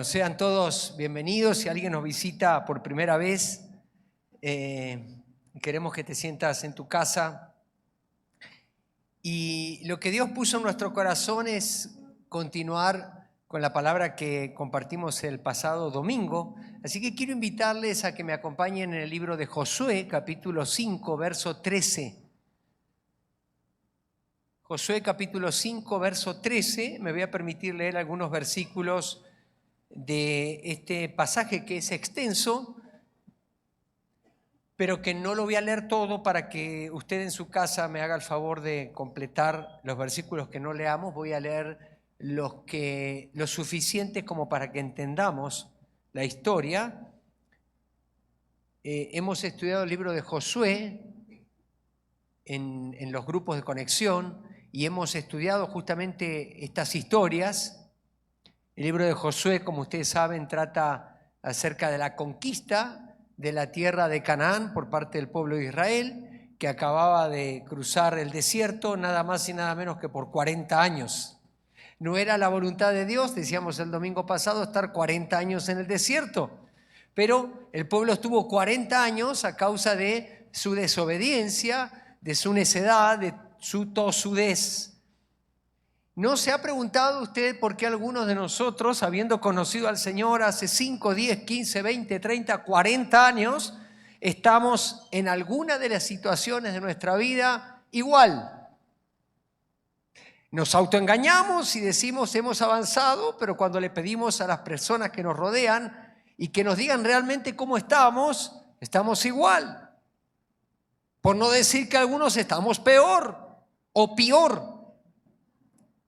Sean todos bienvenidos. Si alguien nos visita por primera vez, queremos que te sientas en tu casa. Y lo que Dios puso en nuestro corazón es continuar con la palabra que compartimos el pasado domingo. Así que quiero invitarles a que me acompañen en el libro de Josué, capítulo 5, verso 13. Josué capítulo 5, verso 13. Me voy a permitir leer algunos versículos de este pasaje que es extenso, pero que no lo voy a leer todo para que usted en su casa me haga el favor de completar los versículos que no leamos. Voy a leer lo suficiente como para que entendamos la historia. Hemos estudiado el libro de Josué en los grupos de conexión y hemos estudiado justamente estas historias. El libro de Josué, como ustedes saben, trata acerca de la conquista de la tierra de Canaán por parte del pueblo de Israel, que acababa de cruzar el desierto nada más y nada menos que por 40 años. No era la voluntad de Dios, decíamos el domingo pasado, estar 40 años en el desierto, pero el pueblo estuvo 40 años a causa de su desobediencia, de su necedad, de su tosudez. ¿No se ha preguntado usted por qué algunos de nosotros, habiendo conocido al Señor hace 5, 10, 15, 20, 30, 40 años, estamos en alguna de las situaciones de nuestra vida igual? Nos autoengañamos y decimos hemos avanzado, pero cuando le pedimos a las personas que nos rodean y que nos digan realmente cómo estamos, estamos igual. Por no decir que algunos estamos peor o peor,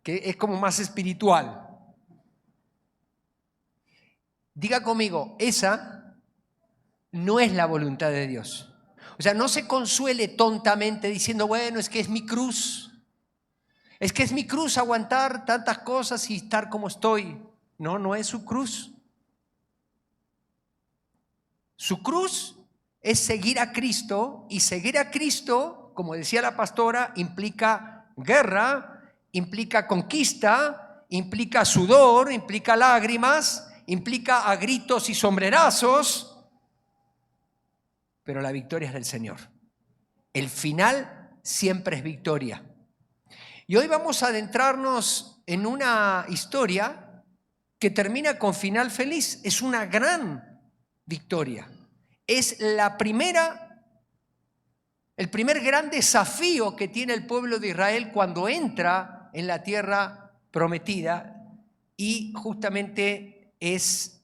que es como más espiritual. Diga conmigo, esa no es la voluntad de Dios. O sea, no se consuele tontamente diciendo, bueno, es que es mi cruz. Es que es mi cruz aguantar tantas cosas y estar como estoy. No, no es su cruz. Su cruz es seguir a Cristo, y seguir a Cristo, como decía la pastora, implica guerra, implica conquista, implica sudor, implica lágrimas, implica a gritos y sombrerazos, pero la victoria es del Señor. El final siempre es victoria. Y hoy vamos a adentrarnos en una historia que termina con final feliz. Es una gran victoria. Es el primer gran desafío que tiene el pueblo de Israel cuando entra en la tierra prometida, y justamente es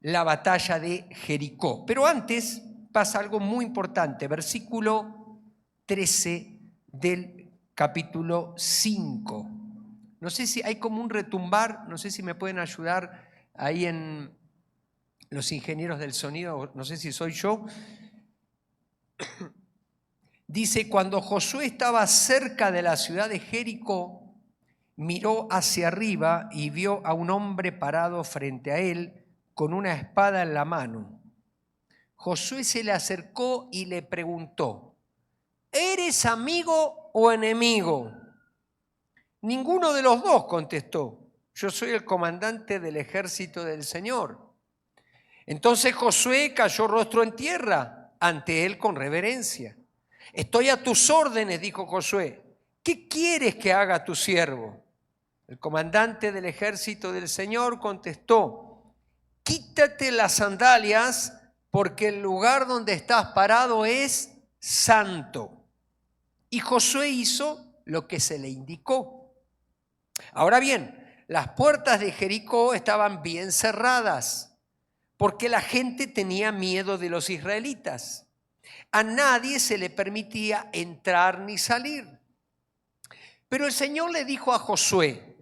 la batalla de Jericó. Pero antes pasa algo muy importante, versículo 13 del capítulo 5. No sé si hay como un retumbar, no sé si me pueden ayudar ahí en los ingenieros del sonido, no sé si soy yo. Dice, cuando Josué estaba cerca de la ciudad de Jericó, miró hacia arriba y vio a un hombre parado frente a él con una espada en la mano. Josué se le acercó y le preguntó, ¿eres amigo o enemigo? Ninguno de los dos, contestó. Yo soy el comandante del ejército del Señor. Entonces Josué cayó rostro en tierra ante él con reverencia. Estoy a tus órdenes, dijo Josué. ¿Qué quieres que haga tu siervo? El comandante del ejército del Señor contestó, quítate las sandalias porque el lugar donde estás parado es santo. Y Josué hizo lo que se le indicó. Ahora bien, las puertas de Jericó estaban bien cerradas porque la gente tenía miedo de los israelitas. A nadie se le permitía entrar ni salir. Pero el Señor le dijo a Josué,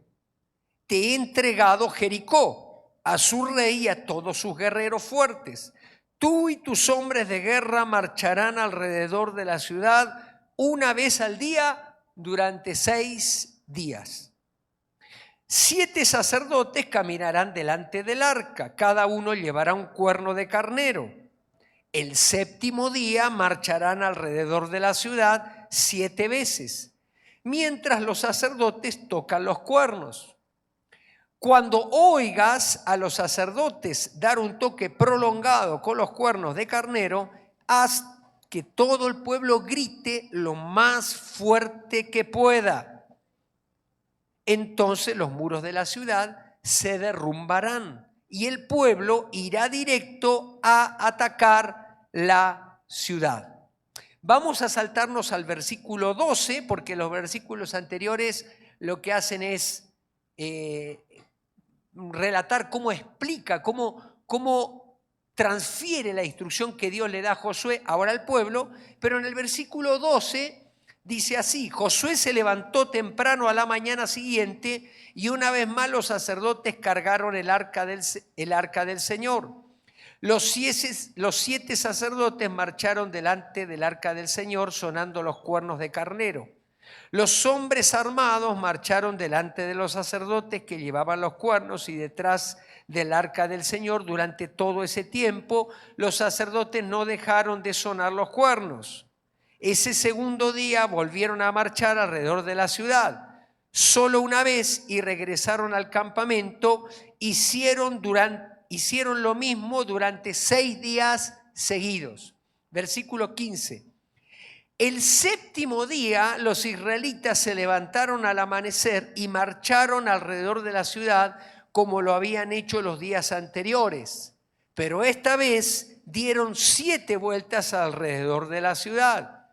te he entregado Jericó, a su rey y a todos sus guerreros fuertes. Tú y tus hombres de guerra marcharán alrededor de la ciudad una vez al día durante 6 días. 7 sacerdotes caminarán delante del arca, cada uno llevará un cuerno de carnero. El 7º día marcharán alrededor de la ciudad 7 veces, mientras los sacerdotes tocan los cuernos. Cuando oigas a los sacerdotes dar un toque prolongado con los cuernos de carnero, haz que todo el pueblo grite lo más fuerte que pueda. Entonces los muros de la ciudad se derrumbarán y el pueblo irá directo a atacar la ciudad. Vamos a saltarnos al versículo 12, porque los versículos anteriores lo que hacen es relatar cómo explica, cómo transfiere la instrucción que Dios le da a Josué ahora al pueblo, pero en el versículo 12 dice así: Josué se levantó temprano a la mañana siguiente y una vez más los sacerdotes cargaron el arca del Señor. Los 7 sacerdotes marcharon delante del arca del Señor sonando los cuernos de carnero. Los hombres armados marcharon delante de los sacerdotes que llevaban los cuernos y detrás del arca del Señor. Durante todo ese tiempo, los sacerdotes no dejaron de sonar los cuernos. Ese segundo día volvieron a marchar alrededor de la ciudad, solo una vez, y regresaron al campamento. Hicieron lo mismo durante 6 días seguidos. Versículo 15. El séptimo día los israelitas se levantaron al amanecer y marcharon alrededor de la ciudad como lo habían hecho los días anteriores. Pero esta vez dieron 7 vueltas alrededor de la ciudad.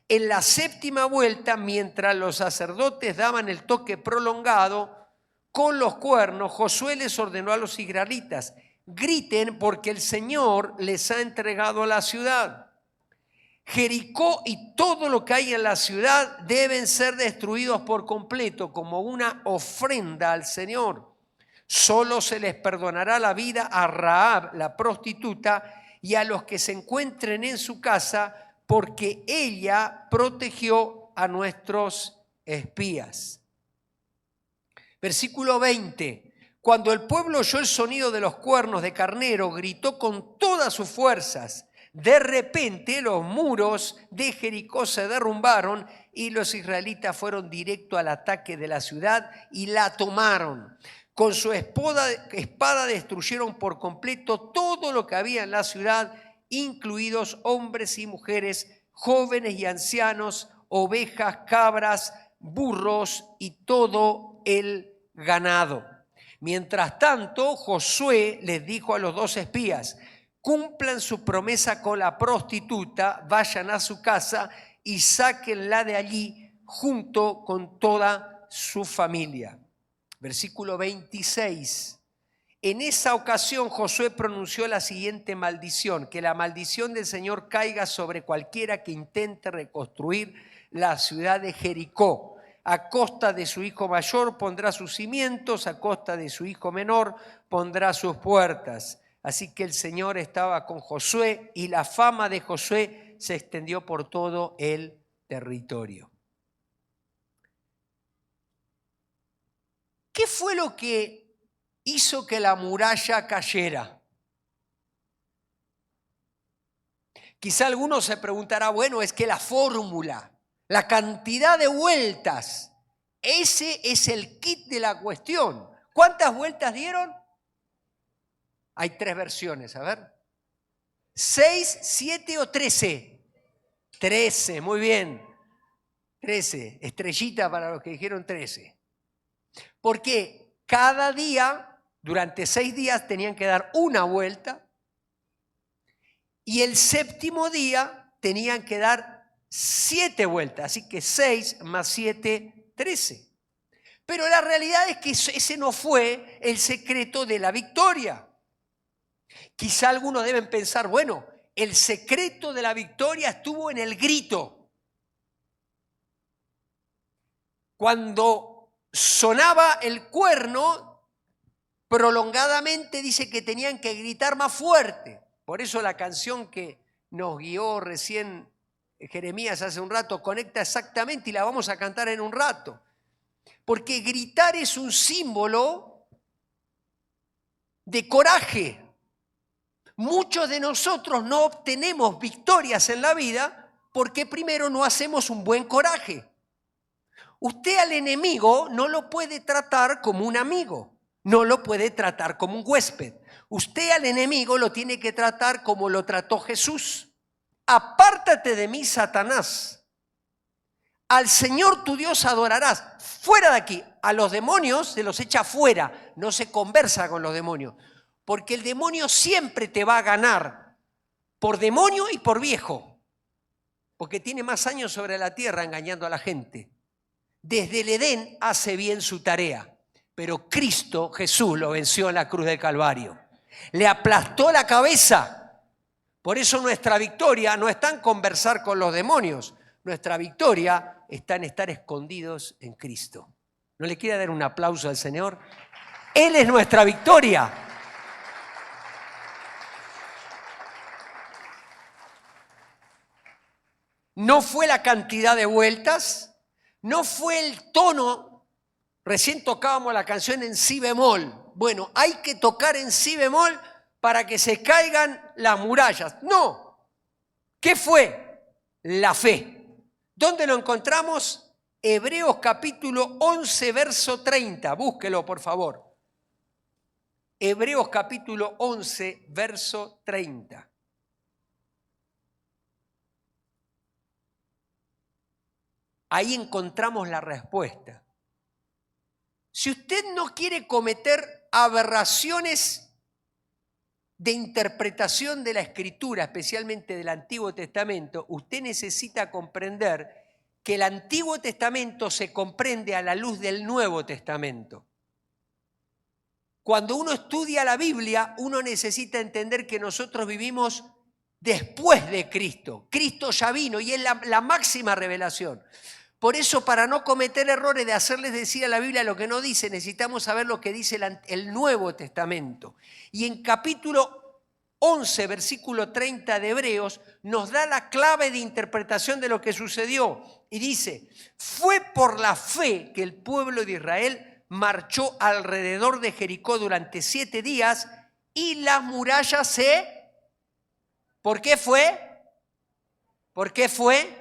En la séptima vuelta, mientras los sacerdotes daban el toque prolongado con los cuernos, Josué les ordenó a los israelitas: griten porque el Señor les ha entregado la ciudad. Jericó y todo lo que hay en la ciudad deben ser destruidos por completo como una ofrenda al Señor. Solo se les perdonará la vida a Rahab, la prostituta, y a los que se encuentren en su casa, porque ella protegió a nuestros espías. Versículo 20. Cuando el pueblo oyó el sonido de los cuernos de carnero, gritó con todas sus fuerzas. De repente los muros de Jericó se derrumbaron y los israelitas fueron directo al ataque de la ciudad y la tomaron. Con su espada destruyeron por completo todo lo que había en la ciudad, incluidos hombres y mujeres, jóvenes y ancianos, ovejas, cabras, burros y todo el ganado. Mientras tanto, Josué les dijo a los 2 espías: cumplan su promesa con la prostituta, vayan a su casa y sáquenla de allí junto con toda su familia. Versículo 26. En esa ocasión Josué pronunció la siguiente maldición: que la maldición del Señor caiga sobre cualquiera que intente reconstruir la ciudad de Jericó. A costa de su hijo mayor pondrá sus cimientos, a costa de su hijo menor pondrá sus puertas. Así que el Señor estaba con Josué y la fama de Josué se extendió por todo el territorio. ¿Qué fue lo que hizo que la muralla cayera? Quizá alguno se preguntará: bueno, es que la fórmula, la cantidad de vueltas, ese es el kit de la cuestión. ¿Cuántas vueltas dieron? Hay 3 versiones, a ver. 6, 7 o 13. 13, muy bien. 13, estrellita para los que dijeron 13. Porque cada día, durante 6 días, tenían que dar una vuelta. Y el séptimo día tenían que dar 7 vueltas. Así que 6 más 7, 13. Pero la realidad es que ese no fue el secreto de la victoria. Quizá algunos deben pensar: bueno, el secreto de la victoria estuvo en el grito. Cuando sonaba el cuerno, prolongadamente dice que tenían que gritar más fuerte. Por eso la canción que nos guió recién Jeremías hace un rato conecta exactamente y la vamos a cantar en un rato. Porque gritar es un símbolo de coraje. Muchos de nosotros no obtenemos victorias en la vida porque primero no hacemos un buen coraje. Usted al enemigo no lo puede tratar como un amigo. no lo puede tratar como un huésped. Usted al enemigo lo tiene que tratar como lo trató Jesús. Apártate de mí, Satanás. Al Señor tu Dios adorarás. Fuera de aquí. A los demonios se los echa fuera. No se conversa con los demonios. Porque el demonio siempre te va a ganar. Por demonio y por viejo. Porque tiene más años sobre la tierra engañando a la gente. Desde el Edén hace bien su tarea. Pero Cristo Jesús lo venció en la cruz del Calvario. Le aplastó la cabeza. Por eso nuestra victoria no está en conversar con los demonios. Nuestra victoria está en estar escondidos en Cristo. ¿No le quiere dar un aplauso al Señor? Él es nuestra victoria. No fue la cantidad de vueltas, no fue el tono. Recién tocábamos la canción en si bemol. Bueno, hay que tocar en si bemol para que se caigan las murallas. No. ¿Qué fue? La fe. ¿Dónde lo encontramos? Hebreos capítulo 11, verso 30. Búsquelo, por favor. Hebreos capítulo 11, verso 30. Ahí encontramos la respuesta. Si usted no quiere cometer aberraciones de interpretación de la Escritura, especialmente del Antiguo Testamento, usted necesita comprender que el Antiguo Testamento se comprende a la luz del Nuevo Testamento. Cuando uno estudia la Biblia, uno necesita entender que nosotros vivimos después de Cristo. Cristo ya vino y es la máxima revelación. Por eso, para no cometer errores de hacerles decir a la Biblia lo que no dice, necesitamos saber lo que dice el Nuevo Testamento. Y en capítulo 11, versículo 30 de Hebreos, nos da la clave de interpretación de lo que sucedió. Y dice, fue por la fe que el pueblo de Israel marchó alrededor de Jericó durante 7 días y las murallas se... ¿Por qué fue? ¿Por qué fue?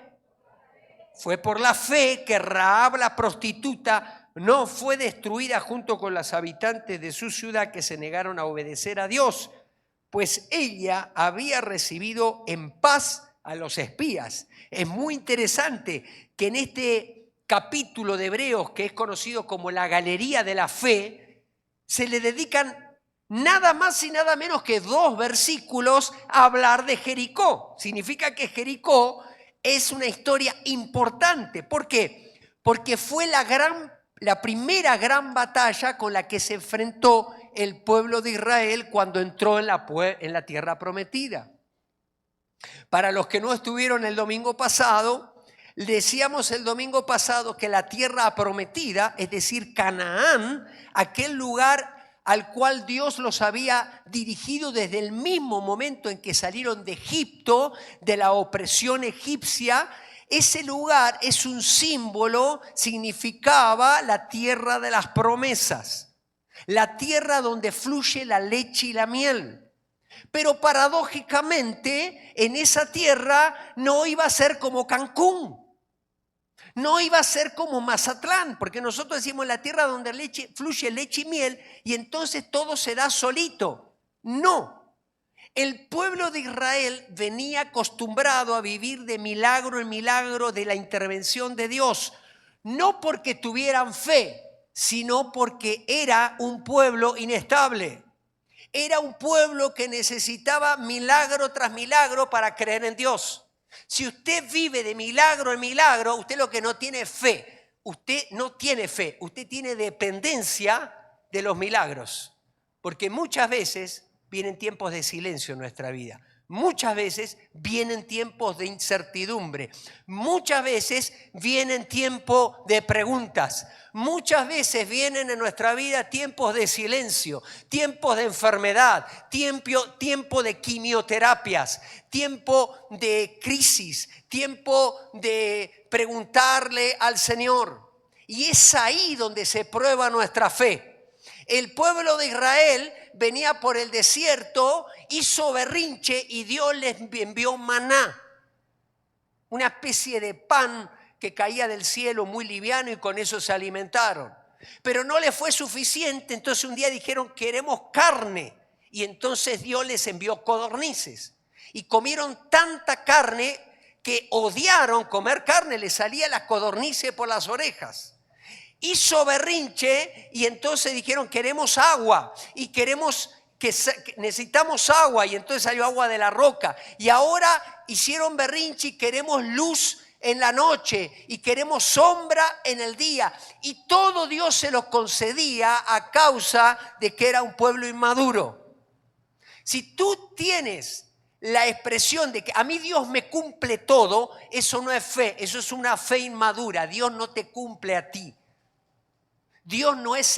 Fue por la fe que Rahab la prostituta no fue destruida junto con los habitantes de su ciudad que se negaron a obedecer a Dios, pues ella había recibido en paz a los espías. Es muy interesante que en este capítulo de Hebreos, que es conocido como la Galería de la Fe, se le dedican nada más y nada menos que 2 versículos a hablar de Jericó. Significa que Jericó es una historia importante. ¿Por qué? Porque fue la primera gran batalla con la que se enfrentó el pueblo de Israel cuando entró en la tierra prometida. Para los que no estuvieron el domingo pasado, decíamos el domingo pasado que la tierra prometida, es decir, Canaán, aquel lugar al cual Dios los había dirigido desde el mismo momento en que salieron de Egipto, de la opresión egipcia. Ese lugar es un símbolo, significaba la tierra de las promesas, la tierra donde fluye la leche y la miel. Pero paradójicamente, en esa tierra no iba a ser como Cancún. No iba a ser como Mazatlán, porque nosotros decimos la tierra donde fluye leche y miel y entonces todo se da solito. No, el pueblo de Israel venía acostumbrado a vivir de milagro en milagro de la intervención de Dios, no porque tuvieran fe, sino porque era un pueblo inestable. Era un pueblo que necesitaba milagro tras milagro para creer en Dios. Si usted vive de milagro en milagro, usted lo que no tiene es fe. Usted no tiene fe, usted tiene dependencia de los milagros. Porque muchas veces vienen tiempos de silencio en nuestra vida. Muchas veces vienen tiempos de incertidumbre. Muchas veces vienen tiempos de preguntas. Muchas veces vienen en nuestra vida tiempos de silencio, tiempos de enfermedad, tiempo de quimioterapias, tiempo de crisis, tiempo de preguntarle al Señor. Y es ahí donde se prueba nuestra fe. El pueblo de Israel venía por el desierto, hizo berrinche y Dios les envió maná, una especie de pan que caía del cielo muy liviano y con eso se alimentaron. Pero no les fue suficiente, entonces un día dijeron, queremos carne. Y entonces Dios les envió codornices. Y comieron tanta carne que odiaron comer carne, les salía las codornices por las orejas. Hizo berrinche y entonces dijeron, queremos agua y necesitamos agua, y entonces salió agua de la roca. Y ahora hicieron berrinche y queremos luz en la noche y queremos sombra en el día. Y todo Dios se lo concedía a causa de que era un pueblo inmaduro. Si tú tienes la expresión de que a mí Dios me cumple todo, eso no es fe, eso es una fe inmadura. Dios no te cumple a ti. Dios no es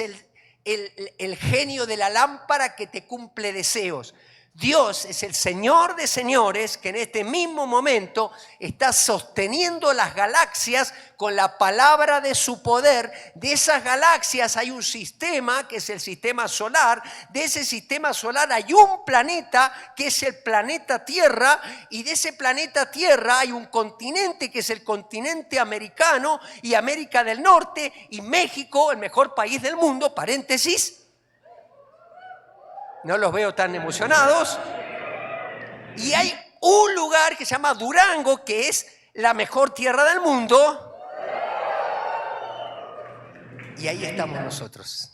el genio de la lámpara que te cumple deseos. Dios es el Señor de señores que en este mismo momento está sosteniendo las galaxias con la palabra de su poder. De esas galaxias hay un sistema que es el sistema solar. De ese sistema solar hay un planeta que es el planeta Tierra. Y de ese planeta Tierra hay un continente que es el continente americano y América del Norte y México, el mejor país del mundo, paréntesis. No los veo tan emocionados. Y hay un lugar que se llama Durango, que es la mejor tierra del mundo. Y ahí estamos nosotros.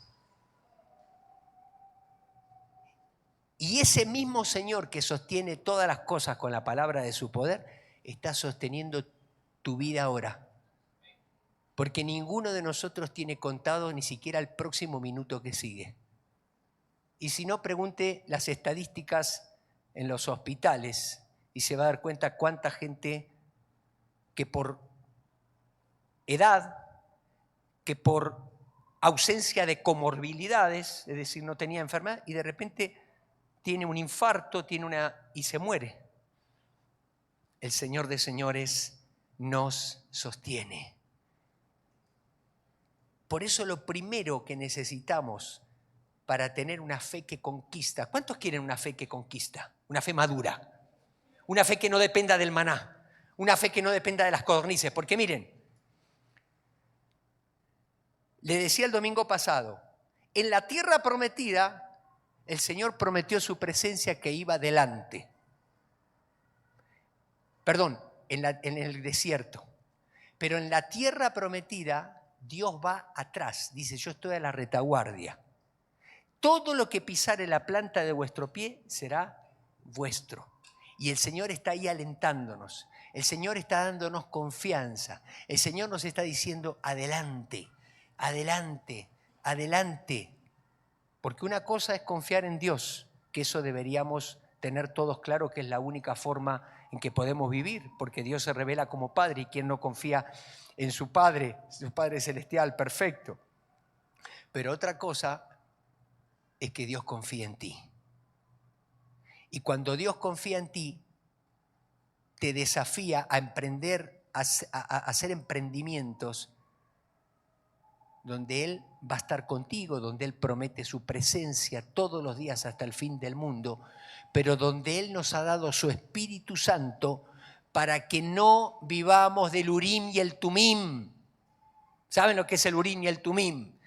Y ese mismo Señor que sostiene todas las cosas con la palabra de su poder, está sosteniendo tu vida ahora. Porque ninguno de nosotros tiene contado ni siquiera el próximo minuto que sigue. Y si no, pregunte las estadísticas en los hospitales y se va a dar cuenta cuánta gente que por edad, que por ausencia de comorbilidades, es decir, no tenía enfermedad, y de repente tiene un infarto, y se muere. El Señor de señores nos sostiene. Por eso lo primero que necesitamos para tener una fe que conquista. ¿Cuántos quieren una fe que conquista? Una fe madura. Una fe que no dependa del maná. Una fe que no dependa de las codornices. Porque miren, le decía el domingo pasado, en la tierra prometida, el Señor prometió su presencia que iba delante. Perdón, en el desierto. Pero en la tierra prometida, Dios va atrás. Dice, yo estoy a la retaguardia. Todo lo que pisare la planta de vuestro pie será vuestro. Y el Señor está ahí alentándonos. El Señor está dándonos confianza. El Señor nos está diciendo, adelante, adelante, adelante. Porque una cosa es confiar en Dios, que eso deberíamos tener todos claro que es la única forma en que podemos vivir, porque Dios se revela como Padre y quien no confía en su Padre celestial, perfecto. Pero otra cosa es que Dios confía en ti. Y cuando Dios confía en ti, te desafía a emprender, a hacer emprendimientos donde Él va a estar contigo, donde Él promete su presencia todos los días hasta el fin del mundo, pero donde Él nos ha dado su Espíritu Santo para que no vivamos del Urim y el Tumim. ¿Saben lo que es el Urim y el Tumim?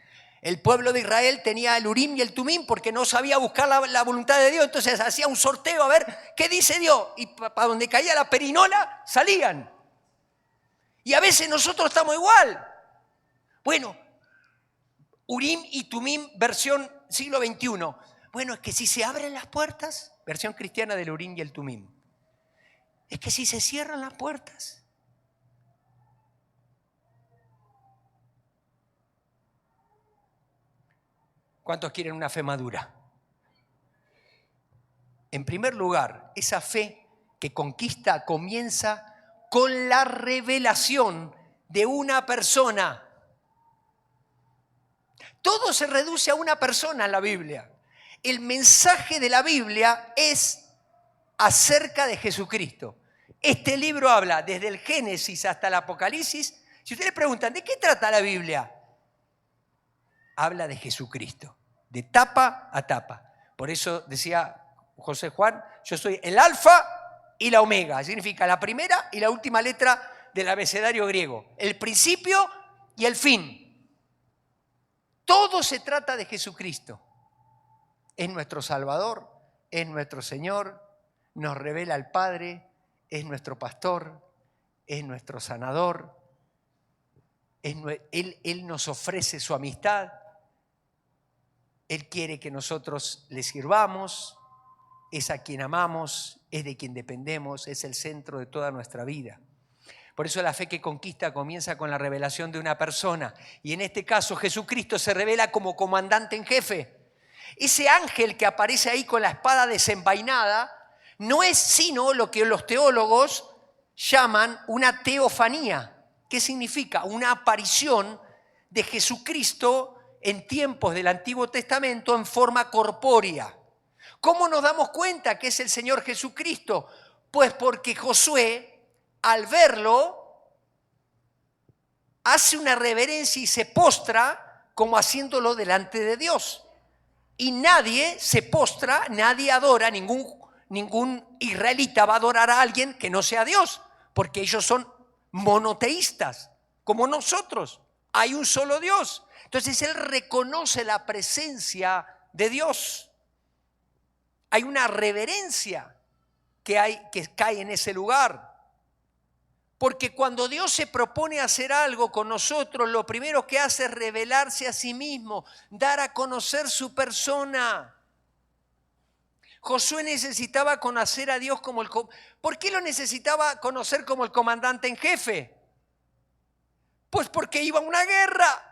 El pueblo de Israel tenía el Urim y el Tumim porque no sabía buscar la voluntad de Dios, entonces hacía un sorteo a ver qué dice Dios, y para donde caía la perinola salían. Y a veces nosotros estamos igual. Bueno, Urim y Tumim versión siglo XXI. Bueno, es que si se abren las puertas, versión cristiana del Urim y el Tumim, es que si se cierran las puertas, ¿cuántos quieren una fe madura? En primer lugar, esa fe que conquista comienza con la revelación de una persona. Todo se reduce a una persona en la Biblia. El mensaje de la Biblia es acerca de Jesucristo. Este libro habla desde el Génesis hasta el Apocalipsis. Si ustedes preguntan, ¿de qué trata la Biblia? Habla de Jesucristo, de tapa a tapa. Por eso decía José Juan, yo soy el alfa y la omega. Significa la primera y la última letra del abecedario griego. El principio y el fin. Todo se trata de Jesucristo. Es nuestro Salvador, es nuestro Señor, nos revela al Padre, es nuestro pastor, es nuestro sanador, Él nos ofrece su amistad, Él quiere que nosotros le sirvamos, es a quien amamos, es de quien dependemos, es el centro de toda nuestra vida. Por eso la fe que conquista comienza con la revelación de una persona. Y en este caso Jesucristo se revela como comandante en jefe. Ese ángel que aparece ahí con la espada desenvainada no es sino lo que los teólogos llaman una teofanía. ¿Qué significa? Una aparición de Jesucristo en tiempos del Antiguo Testamento en forma corpórea. ¿Cómo nos damos cuenta que es el Señor Jesucristo? Pues porque Josué, al verlo, hace una reverencia y se postra como haciéndolo delante de Dios. Y nadie se postra, nadie adora, ningún israelita va a adorar a alguien que no sea Dios, porque ellos son monoteístas, como nosotros. Hay un solo Dios. Entonces él reconoce la presencia de Dios. Hay una reverencia que cae en ese lugar. Porque cuando Dios se propone hacer algo con nosotros, lo primero que hace es revelarse a sí mismo, dar a conocer su persona. Josué necesitaba conocer a Dios como ¿Por qué lo necesitaba conocer como el comandante en jefe? Pues porque iba a una guerra.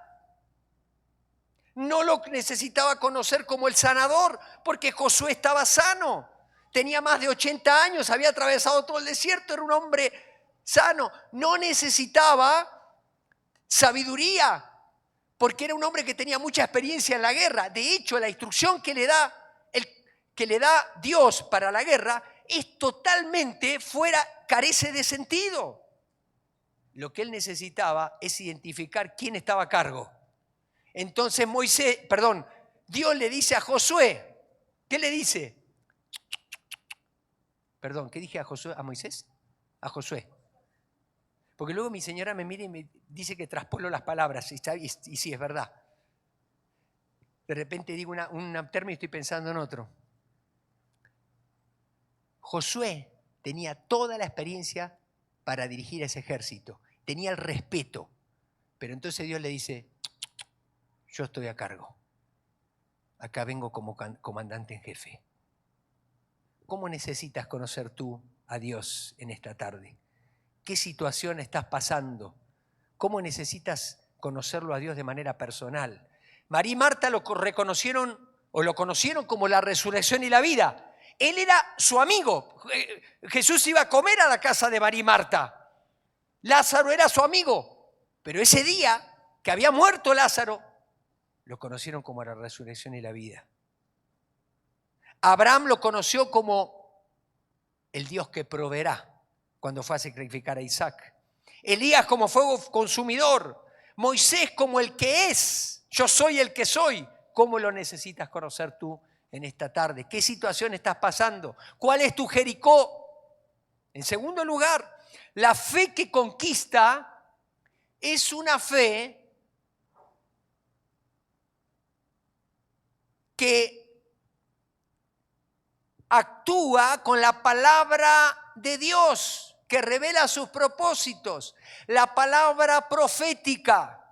No lo necesitaba conocer como el sanador, porque Josué estaba sano. Tenía más de 80 años, había atravesado todo el desierto, era un hombre sano. No necesitaba sabiduría, porque era un hombre que tenía mucha experiencia en la guerra. De hecho, la instrucción que le da Dios para la guerra es totalmente carece de sentido. Lo que él necesitaba es identificar quién estaba a cargo. Entonces Dios le dice a Josué, ¿qué le dice? ¿Qué dije a Josué? ¿A Moisés? A Josué. Porque luego mi señora me mira y me dice que traspolo las palabras, y sí, es verdad. De repente digo un término y estoy pensando en otro. Josué tenía toda la experiencia para dirigir ese ejército, tenía el respeto, pero entonces Dios le dice, yo estoy a cargo, acá vengo como comandante en jefe. ¿Cómo necesitas conocer tú a Dios en esta tarde? ¿Qué situación estás pasando? ¿Cómo necesitas conocerlo a Dios de manera personal? María y Marta lo conocieron como la resurrección y la vida. Él era su amigo. Jesús iba a comer a la casa de María y Marta. Lázaro era su amigo. Pero ese día que había muerto Lázaro, lo conocieron como la resurrección y la vida. Abraham lo conoció como el Dios que proveerá cuando fue a sacrificar a Isaac. Elías como fuego consumidor. Moisés como el que es. Yo soy el que soy. ¿Cómo lo necesitas conocer tú en esta tarde? ¿Qué situación estás pasando? ¿Cuál es tu Jericó? En segundo lugar, la fe que conquista es una fe que actúa con la palabra de Dios, que revela sus propósitos, la palabra profética.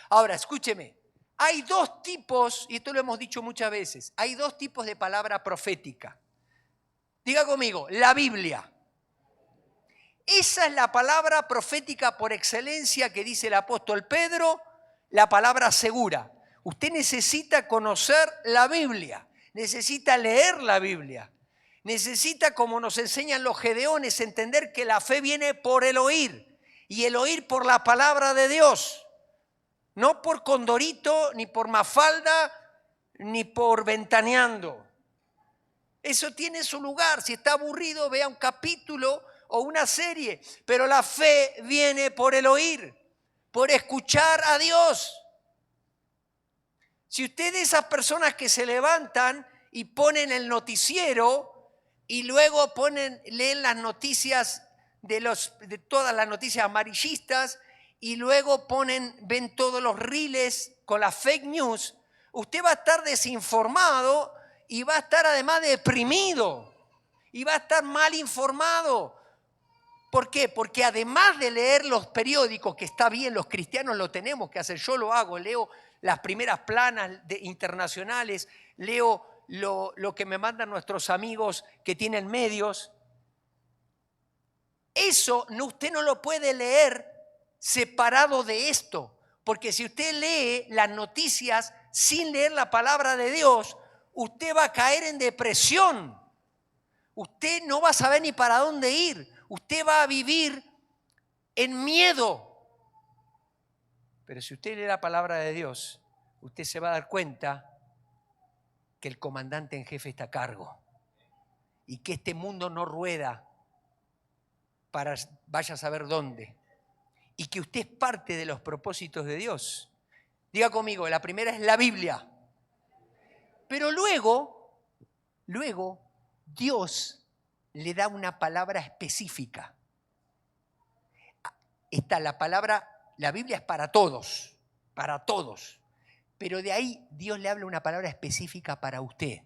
Ahora, escúcheme, hay dos tipos, y esto lo hemos dicho muchas veces, hay dos tipos de palabra profética. Diga conmigo, la Biblia. Esa es la palabra profética por excelencia que dice el apóstol Pedro, la palabra segura. Usted necesita conocer la Biblia, necesita leer la Biblia, necesita, como nos enseñan los gedeones, entender que la fe viene por el oír y el oír por la palabra de Dios. No por Condorito, ni por Mafalda, ni por Ventaneando. Eso tiene su lugar. Si está aburrido, vea un capítulo o una serie. Pero la fe viene por el oír, por escuchar a Dios. Si usted es de esas personas que se levantan y ponen el noticiero y luego leen las noticias de todas las noticias amarillistas y luego ven todos los reels con las fake news, usted va a estar desinformado y va a estar además deprimido y va a estar mal informado. ¿Por qué? Porque además de leer los periódicos, que está bien, los cristianos lo tenemos que hacer, yo lo hago, leo las primeras planas internacionales, leo lo que me mandan nuestros amigos que tienen medios. Eso usted no lo puede leer separado de esto, porque si usted lee las noticias sin leer la palabra de Dios, usted va a caer en depresión. Usted no va a saber ni para dónde ir. Usted va a vivir en miedo. Pero si usted lee la palabra de Dios, usted se va a dar cuenta que el comandante en jefe está a cargo y que este mundo no rueda para vaya a saber dónde, y que usted es parte de los propósitos de Dios. Diga conmigo, la primera es la Biblia. Pero luego Dios le da una palabra específica. Está la palabra, la Biblia es para todos, pero de ahí Dios le habla una palabra específica para usted.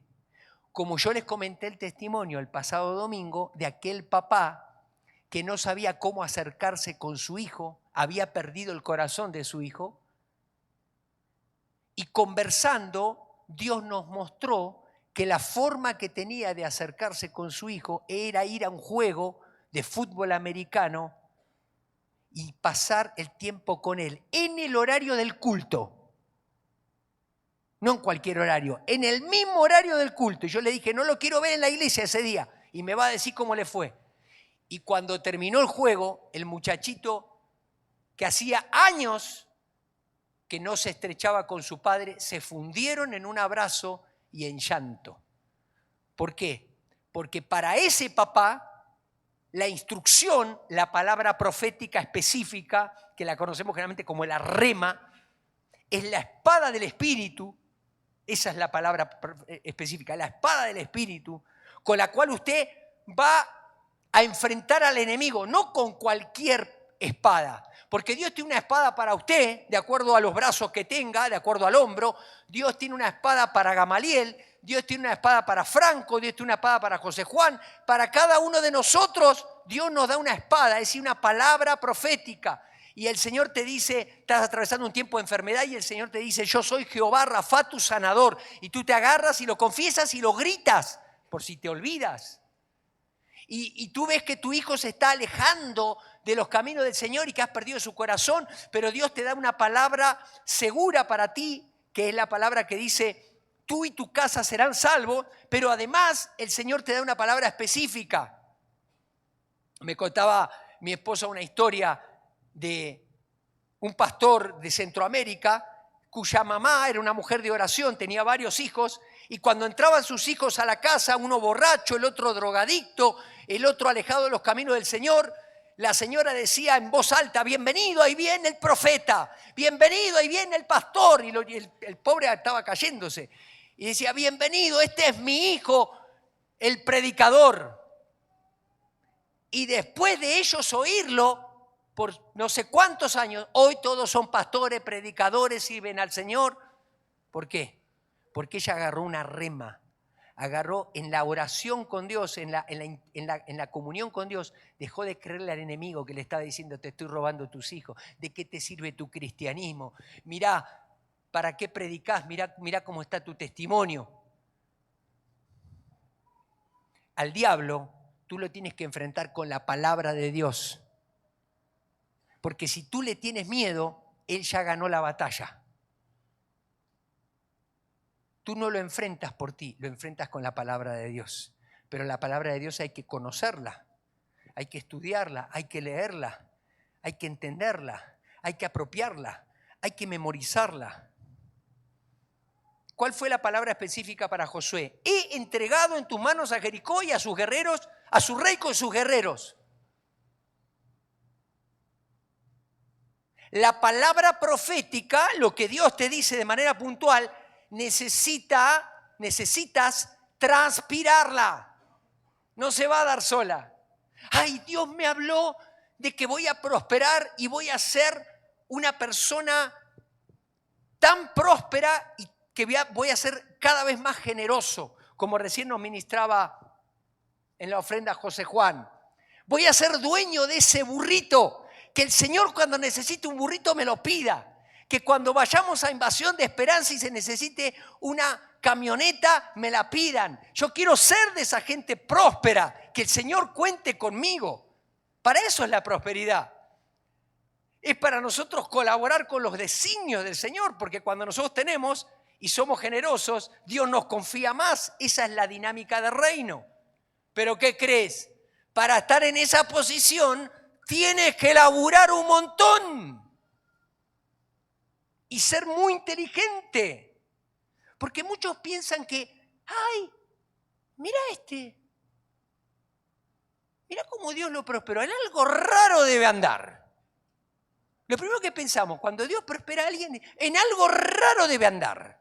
Como yo les comenté el testimonio el pasado domingo de aquel papá que no sabía cómo acercarse con su hijo, había perdido el corazón de su hijo, y conversando Dios nos mostró que la forma que tenía de acercarse con su hijo era ir a un juego de fútbol americano y pasar el tiempo con él en el horario del culto. No en cualquier horario, en el mismo horario del culto. Y yo le dije, no lo quiero ver en la iglesia ese día. Y me va a decir cómo le fue. Y cuando terminó el juego, el muchachito que hacía años que no se estrechaba con su padre, se fundieron en un abrazo y en llanto. ¿Por qué? Porque para ese papá, la instrucción, la palabra profética específica, que la conocemos generalmente como la rema, es la espada del Espíritu. Esa es la palabra específica, la espada del Espíritu, con la cual usted va a enfrentar al enemigo, no con cualquier espada, porque Dios tiene una espada para usted, de acuerdo a los brazos que tenga, de acuerdo al hombro. Dios tiene una espada para Gamaliel, Dios tiene una espada para Franco, Dios tiene una espada para José Juan. Para cada uno de nosotros, Dios nos da una espada, es decir, una palabra profética. Y el Señor te dice, estás atravesando un tiempo de enfermedad y el Señor te dice, yo soy Jehová Rafa, tu sanador. Y tú te agarras y lo confiesas y lo gritas, por si te olvidas. Y tú ves que tu hijo se está alejando de los caminos del Señor y que has perdido su corazón, pero Dios te da una palabra segura para ti, que es la palabra que dice, tú y tu casa serán salvos, pero además el Señor te da una palabra específica. Me contaba mi esposa una historia de un pastor de Centroamérica cuya mamá era una mujer de oración, tenía varios hijos, y cuando entraban sus hijos a la casa, uno borracho, el otro drogadicto, el otro alejado de los caminos del Señor, la señora decía en voz alta, bienvenido, ahí viene el profeta, bienvenido, ahí viene el pastor, y el pobre estaba cayéndose, y decía, bienvenido, este es mi hijo, el predicador. Y después de ellos oírlo, por no sé cuántos años, hoy todos son pastores, predicadores, sirven al Señor. ¿Por qué? Porque ella agarró una rema, agarró en la oración con Dios, en la comunión con Dios, dejó de creerle al enemigo que le estaba diciendo, te estoy robando tus hijos, ¿de qué te sirve tu cristianismo? Mirá, ¿para qué predicás? Mirá cómo está tu testimonio. Al diablo tú lo tienes que enfrentar con la palabra de Dios. Porque si tú le tienes miedo, él ya ganó la batalla. Tú no lo enfrentas por ti, lo enfrentas con la palabra de Dios. Pero la palabra de Dios hay que conocerla, hay que estudiarla, hay que leerla, hay que entenderla, hay que apropiarla, hay que memorizarla. ¿Cuál fue la palabra específica para Josué? He entregado en tus manos a Jericó y a sus guerreros, a su rey con sus guerreros. La palabra profética, lo que Dios te dice de manera puntual, necesitas transpirarla. No se va a dar sola. Ay, Dios me habló de que voy a prosperar y voy a ser una persona tan próspera y que voy a ser cada vez más generoso, como recién nos ministraba en la ofrenda José Juan. Voy a ser dueño de ese burrito, que el Señor cuando necesite un burrito me lo pida. Que cuando vayamos a Invasión de Esperanza y se necesite una camioneta, me la pidan. Yo quiero ser de esa gente próspera, que el Señor cuente conmigo. Para eso es la prosperidad. Es para nosotros colaborar con los designios del Señor, porque cuando nosotros tenemos y somos generosos, Dios nos confía más. Esa es la dinámica del reino. ¿Pero qué crees? Para estar en esa posición tienes que laburar un montón y ser muy inteligente. Porque muchos piensan que, ay, mira mira cómo Dios lo prosperó, en algo raro debe andar. Lo primero que pensamos, cuando Dios prospera a alguien, en algo raro debe andar.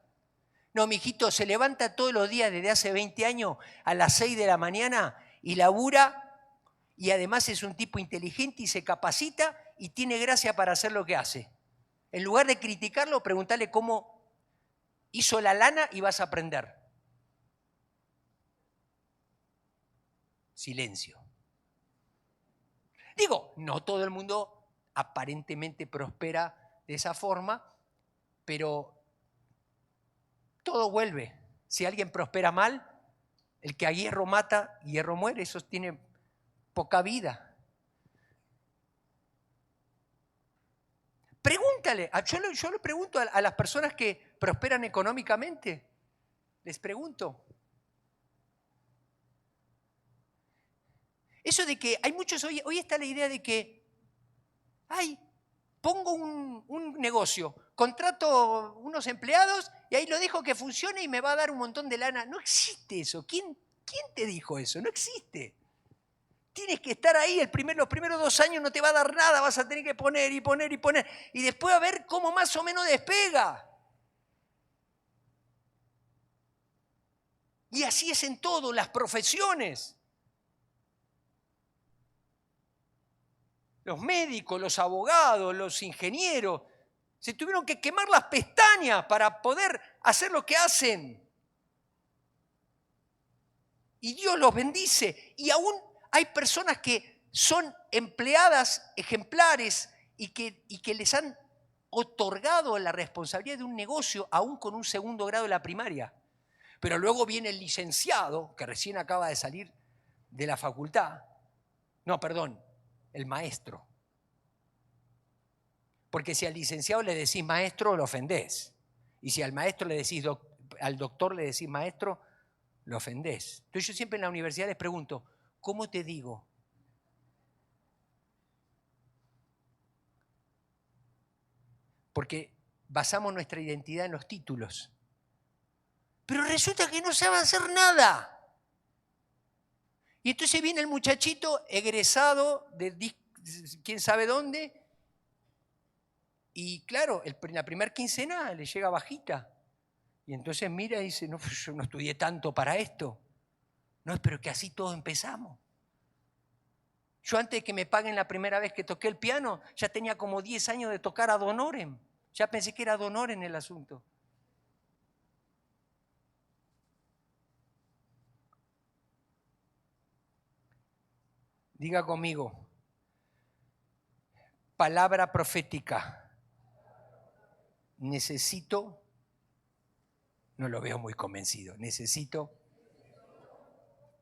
No, mijito, se levanta todos los días desde hace 20 años a las 6 de la mañana y labura, y además es un tipo inteligente y se capacita y tiene gracia para hacer lo que hace. En lugar de criticarlo, preguntarle cómo hizo la lana y vas a aprender. Silencio. Digo, no todo el mundo aparentemente prospera de esa forma, pero todo vuelve. Si alguien prospera mal, el que a hierro mata, hierro muere, eso tiene poca vida. Pregúntale, yo le pregunto a las personas que prosperan económicamente, les pregunto. Eso de que hay muchos, hoy está la idea de que, pongo un negocio, contrato unos empleados y ahí lo dejo que funcione y me va a dar un montón de lana. No existe eso. ¿Quién te dijo eso? No existe. Tienes que estar ahí, los primeros 2 años no te va a dar nada, vas a tener que poner y poner y poner. Y después a ver cómo más o menos despega. Y así es en todo, las profesiones. Los médicos, los abogados, los ingenieros, se tuvieron que quemar las pestañas para poder hacer lo que hacen. Y Dios los bendice. Y aún hay personas que son empleadas ejemplares y que les han otorgado la responsabilidad de un negocio aún con un 2º grado de la primaria. Pero luego viene el licenciado, que recién acaba de salir de la facultad. No, perdón, el maestro. Porque si al licenciado le decís maestro, lo ofendés. Y si al maestro le decís, al doctor le decís maestro, lo ofendés. Entonces yo siempre en la universidad les pregunto, ¿cómo te digo? Porque basamos nuestra identidad en los títulos. Pero resulta que no saben hacer nada. Y entonces viene el muchachito egresado de quién sabe dónde, y claro, en la primera quincena le llega bajita. Y entonces mira y dice, no, yo no estudié tanto para esto. No, pero que así todos empezamos. Yo antes de que me paguen la primera vez que toqué el piano, ya tenía como 10 años de tocar ad honorem. Ya pensé que era ad honorem el asunto. Diga conmigo, palabra profética. Necesito, no lo veo muy convencido, necesito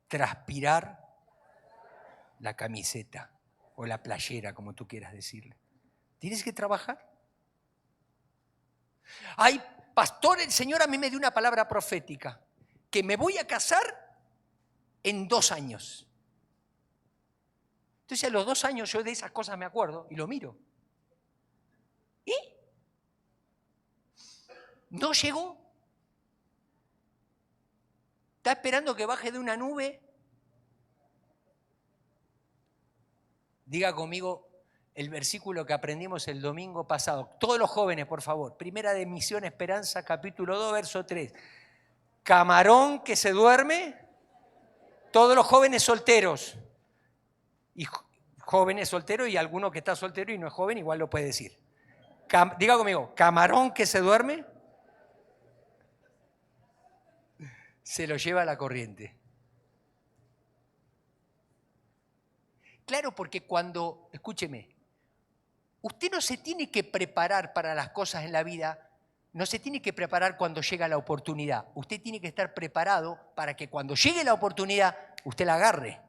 transpirar la camiseta o la playera, como tú quieras decirle. Tienes que trabajar. Ay, pastor, el Señor a mí me dio una palabra profética, que me voy a casar en 2 años. Entonces a los 2 años yo de esas cosas me acuerdo y lo miro. ¿Y? No llegó. Está esperando que baje de una nube. Diga conmigo el versículo que aprendimos el domingo pasado. Todos los jóvenes, por favor. Primera de Misión Esperanza, capítulo 2, verso 3. Camarón que se duerme. Todos los jóvenes solteros. Y jóvenes solteros y alguno que está soltero y no es joven, igual lo puede decir. Diga conmigo, camarón que se duerme, se lo lleva a la corriente. Claro, porque cuando, escúcheme, usted no se tiene que preparar para las cosas en la vida, no se tiene que preparar cuando llega la oportunidad. Usted tiene que estar preparado para que cuando llegue la oportunidad, usted la agarre.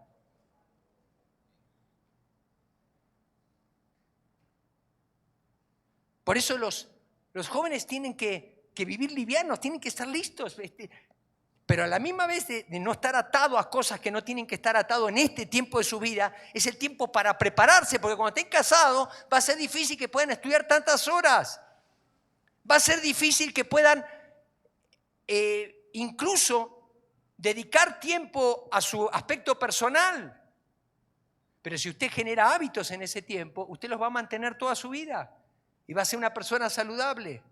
Por eso los jóvenes tienen que vivir livianos, tienen que estar listos. Pero a la misma vez de no estar atado a cosas que no tienen que estar atados en este tiempo de su vida, es el tiempo para prepararse, porque cuando estén casados va a ser difícil que puedan estudiar tantas horas. Va a ser difícil que puedan incluso dedicar tiempo a su aspecto personal. Pero si usted genera hábitos en ese tiempo, usted los va a mantener toda su vida y va a ser una persona saludable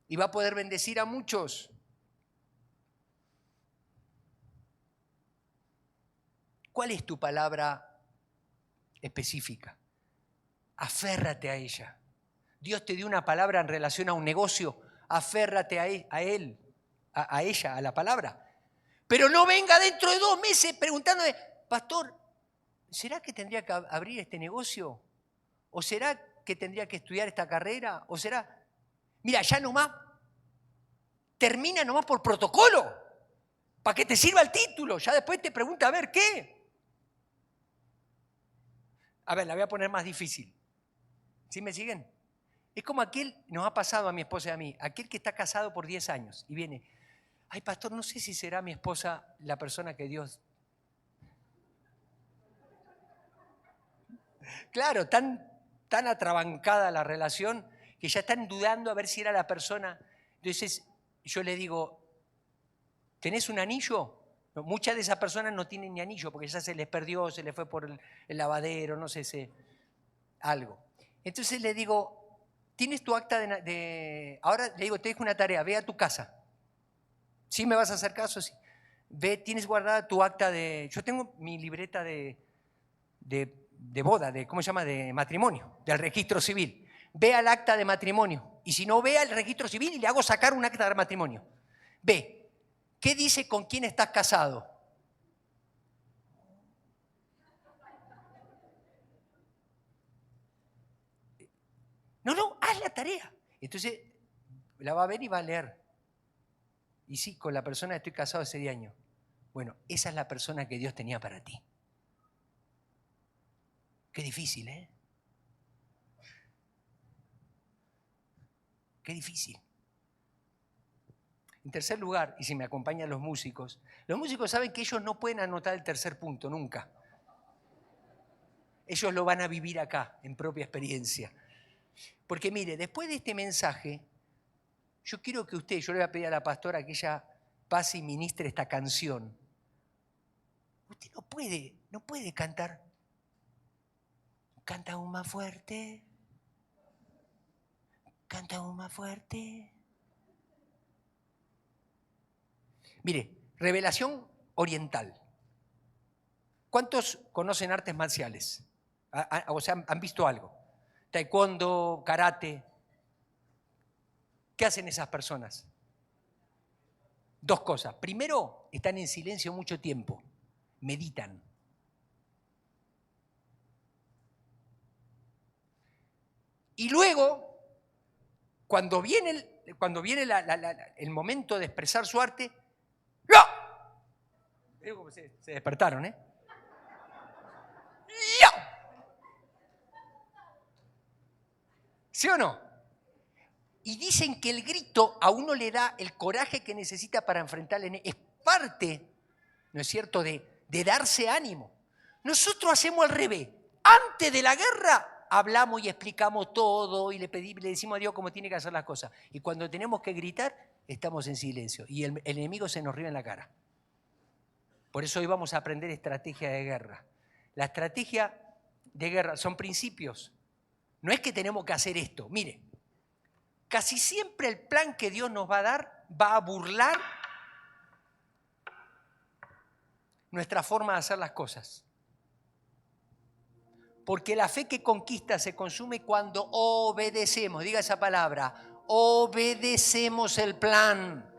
y va a poder bendecir a muchos. ¿Cuál es tu palabra específica? Aférrate a ella. Dios te dio una palabra en relación a un negocio, aférrate a él, a ella, a la palabra. Pero no venga dentro de 2 meses preguntándome, pastor, ¿será que tendría que abrir este negocio? ¿O será que tendría que estudiar esta carrera? ¿O será? Mira, ya nomás, termina nomás por protocolo, para que te sirva el título. Ya después te pregunta, a ver, ¿qué? A ver, la voy a poner más difícil. ¿Sí me siguen? Es como aquel, nos ha pasado a mi esposa y a mí, aquel que está casado por 10 años y viene, ay pastor, no sé si será mi esposa la persona que Dios... Claro, tan atrabancada la relación que ya están dudando a ver si era la persona. Entonces yo le digo, ¿tenés un anillo? Muchas de esas personas no tienen ni anillo porque ya se les perdió, se les fue por el lavadero, no sé, algo. Entonces le digo, ¿tienes tu acta de... Ahora le digo, te dejo una tarea, ve a tu casa. ¿Sí me vas a hacer caso? Sí. Ve, tienes guardada tu acta de... Yo tengo mi libreta de boda, ¿cómo se llama? De matrimonio, del registro civil. Ve al acta de matrimonio. Y si no, ve al registro civil y le hago sacar un acta de matrimonio. Ve, ¿qué dice con quién estás casado? No, haz la tarea. Entonces la va a ver y va a leer. Y sí, con la persona estoy casado hace 10 años. Bueno, esa es la persona que Dios tenía para ti. Qué difícil, ¿eh? Qué difícil. En tercer lugar, y si me acompañan los músicos saben que ellos no pueden anotar el tercer punto nunca. Ellos lo van a vivir acá, en propia experiencia. Porque mire, después de este mensaje, yo quiero que yo le voy a pedir a la pastora que ella pase y ministre esta canción. Usted no puede cantar. Canta aún más fuerte. Canta aún más fuerte. Mire, revelación oriental. ¿Cuántos conocen artes marciales? O sea, ¿han visto algo? Taekwondo, karate. ¿Qué hacen esas personas? 2 cosas. Primero, están en silencio mucho tiempo. Meditan. Y luego, cuando viene el momento de expresar su arte, ¡ya! Veo cómo se despertaron, ¿eh? ¡Ya! ¿Sí o no? Y dicen que el grito a uno le da el coraje que necesita para enfrentar el enemigo. Es parte, ¿no es cierto?, de darse ánimo. Nosotros hacemos al revés. Antes de la guerra hablamos y explicamos todo y le decimos a Dios cómo tiene que hacer las cosas. Y cuando tenemos que gritar, estamos en silencio. Y el enemigo se nos ríe en la cara. Por eso hoy vamos a aprender estrategia de guerra. La estrategia de guerra son principios. No es que tenemos que hacer esto. Mire, casi siempre el plan que Dios nos va a dar va a burlar nuestra forma de hacer las cosas. Porque la fe que conquista se consume cuando obedecemos. Diga esa palabra. Obedecemos el plan.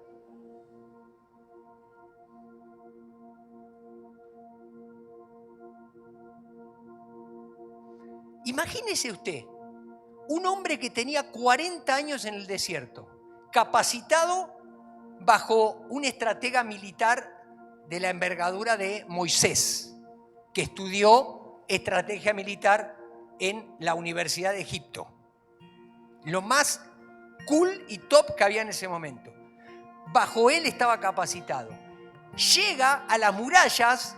Imagínese usted, un hombre que tenía 40 años en el desierto, capacitado bajo un estratega militar de la envergadura de Moisés, que estudió estrategia militar en la Universidad de Egipto. Lo más cool y top que había en ese momento. Bajo él estaba capacitado. Llega a las murallas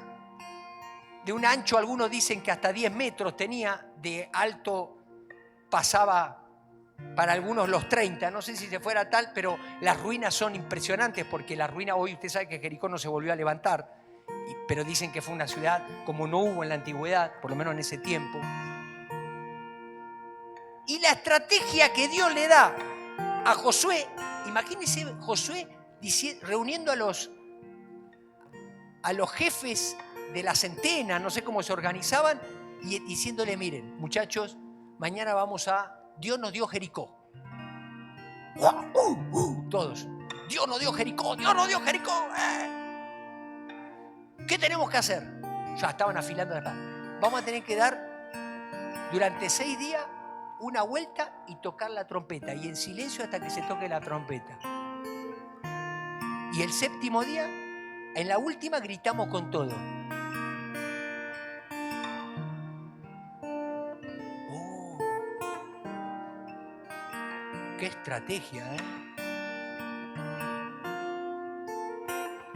de un ancho, algunos dicen que hasta 10 metros tenía, de alto pasaba para algunos los 30, no sé si se fuera tal, pero las ruinas son impresionantes porque la ruina, hoy usted sabe que Jericó no se volvió a levantar, pero dicen que fue una ciudad como no hubo en la antigüedad, por lo menos en ese tiempo. Y la estrategia que Dios le da a Josué, imagínense Josué reuniendo a los jefes de la centena, no sé cómo se organizaban, y diciéndole, miren, muchachos, mañana Dios nos dio Jericó. Todos. Dios nos dio Jericó, Dios nos dio Jericó. ¿Qué tenemos que hacer? Ya estaban afilando la espada. Vamos a tener que dar durante 6 días una vuelta y tocar la trompeta. Y en silencio hasta que se toque la trompeta. Y el 7º día, en la última, gritamos con todo. ¡Qué estrategia!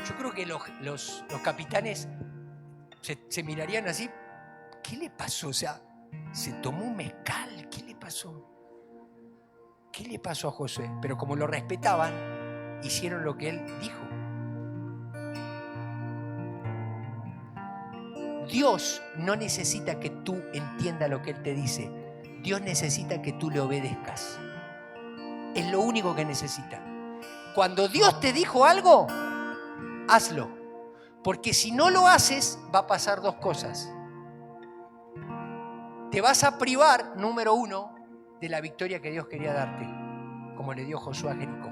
Yo creo que los capitanes se mirarían así. ¿Qué le pasó? O sea, se tomó un mezcal. ¿Qué le pasó? ¿Qué le pasó a Josué? Pero como lo respetaban, hicieron lo que él dijo. Dios no necesita que tú entiendas lo que Él te dice. Dios necesita que tú le obedezcas. Es lo único que necesita. Cuando Dios te dijo algo, hazlo. Porque si no lo haces, va a pasar 2 cosas. Te vas a privar, número 1, de la victoria que Dios quería darte, como le dio Josué a Jericó.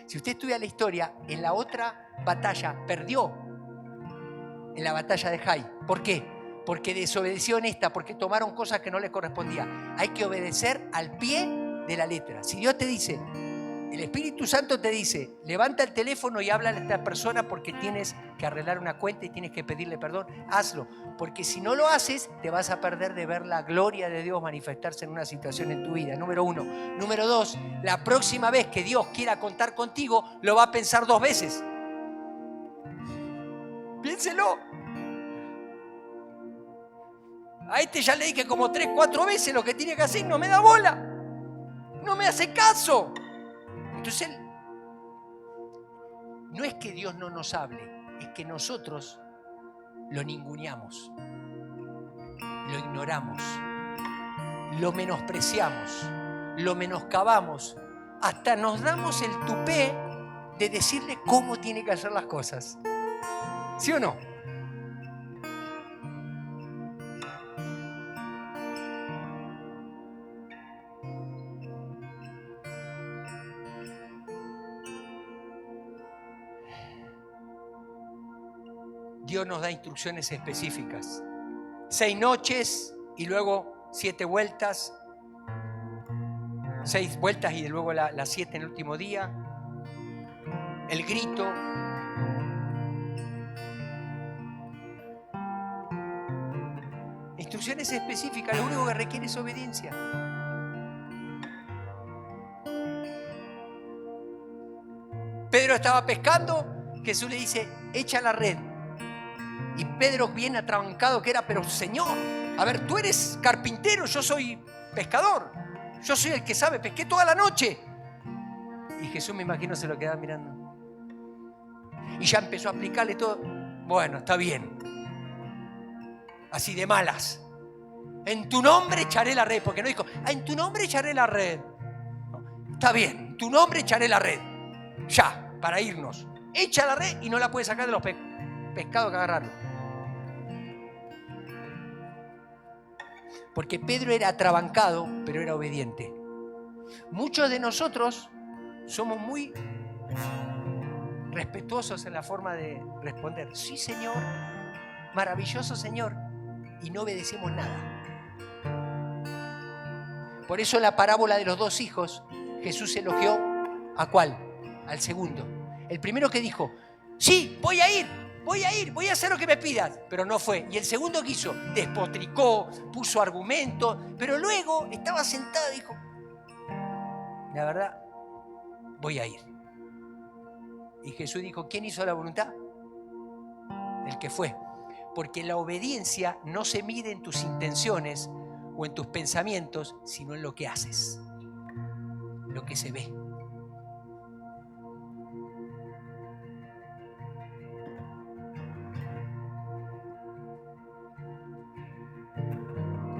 Si usted estudia la historia, en la otra batalla perdió, en la batalla de Jai. ¿Por qué? Porque desobedeció en esta, porque tomaron cosas que no les correspondía. Hay que obedecer al pie de la letra. Si Dios te dice, el Espíritu Santo te dice, levanta el teléfono y habla a esta persona porque tienes que arreglar una cuenta y tienes que pedirle perdón, hazlo. Porque si no lo haces, te vas a perder de ver la gloria de Dios manifestarse en una situación en tu vida. Número 1. Número 2, la próxima vez que Dios quiera contar contigo, lo va a pensar 2 veces. Piénselo. A este ya le dije como 3, 4 veces lo que tiene que hacer, no me da bola. No me hace caso. Entonces, no es que Dios no nos hable, es que nosotros lo ninguneamos, lo ignoramos, lo menospreciamos, lo menoscabamos, hasta nos damos el tupé de decirle cómo tiene que hacer las cosas. ¿Sí o no? Dios nos da instrucciones específicas. 6 noches y luego 7 vueltas. 6 vueltas y luego las 7 en el último día. El grito. Instrucciones específicas, lo único que requiere es obediencia. Pedro estaba pescando, Jesús le dice, echa la red. Y Pedro bien atrabancado que era, pero Señor, a ver, tú eres carpintero, yo soy pescador, yo soy el que sabe, pesqué toda la noche. Y Jesús, me imagino, se lo quedaba mirando. Y ya empezó a aplicarle todo. Bueno, está bien. Así de malas. En tu nombre echaré la red, porque no dijo, en tu nombre echaré la red. No, está bien, en tu nombre echaré la red. Ya, para irnos. Echa la red y no la puede sacar de los pescados que agarraron. Porque Pedro era atrabancado, pero era obediente. Muchos de nosotros somos muy respetuosos en la forma de responder. Sí, Señor, maravilloso Señor, y no obedecemos nada. Por eso en la parábola de los 2 hijos, Jesús elogió ¿a cuál? Al segundo. El primero que dijo, sí, voy a ir, voy a hacer lo que me pidas, pero no fue. Y el segundo que hizo, despotricó, puso argumentos, pero luego estaba sentado y dijo, la verdad, voy a ir. Y Jesús dijo, ¿quién hizo la voluntad? El que fue. Porque la obediencia no se mide en tus intenciones o en tus pensamientos, sino en lo que haces, lo que se ve.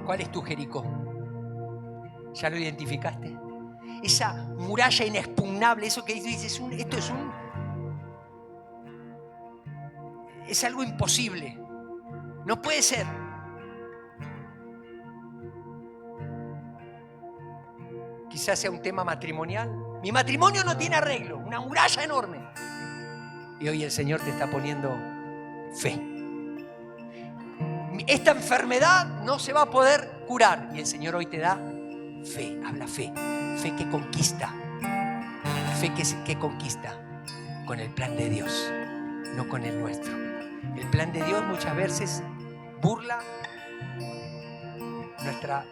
¿Cuál es tu Jericó? ¿Ya lo identificaste? Esa muralla inexpugnable, eso que dices, es algo imposible. No puede ser. Quizás sea un tema matrimonial. Mi matrimonio no tiene arreglo, una muralla enorme. Y hoy el Señor te está poniendo fe. Esta enfermedad no se va a poder curar. Y el Señor hoy te da fe, habla fe. Fe que conquista. Fe que conquista con el plan de Dios, no con el nuestro. El plan de Dios muchas veces burla nuestra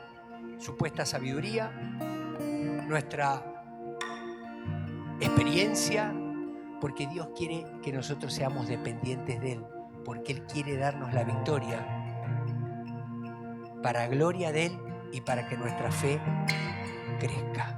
supuesta sabiduría, nuestra experiencia, porque Dios quiere que nosotros seamos dependientes de Él, porque Él quiere darnos la victoria para gloria de Él y para que nuestra fe crezca.